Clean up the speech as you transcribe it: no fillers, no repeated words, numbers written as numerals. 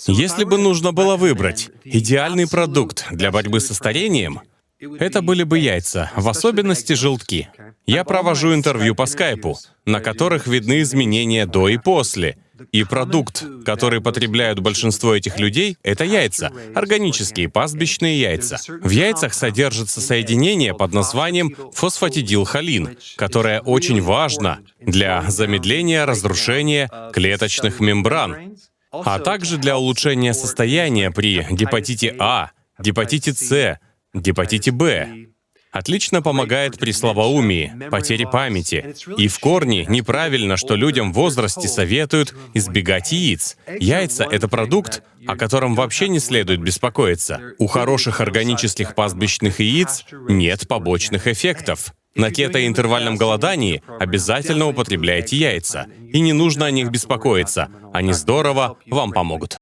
Если бы нужно было выбрать идеальный продукт для борьбы со старением, это были бы яйца, в особенности желтки. Я провожу интервью по скайпу, на которых видны изменения до и после. И продукт, который потребляют большинство этих людей, это яйца, органические пастбищные яйца. В яйцах содержится соединение под названием фосфатидилхолин, которое очень важно для замедления разрушения клеточных мембран, а также для улучшения состояния при гепатите А, гепатите С, гепатите Б. Отлично помогает при слабоумии, потере памяти. И в корне неправильно, что людям в возрасте советуют избегать яиц. Яйца — это продукт, о котором вообще не следует беспокоиться. У хороших органических пастбищных яиц нет побочных эффектов. На кето-интервальном голодании обязательно употребляйте яйца. И не нужно о них беспокоиться. Они здорово вам помогут.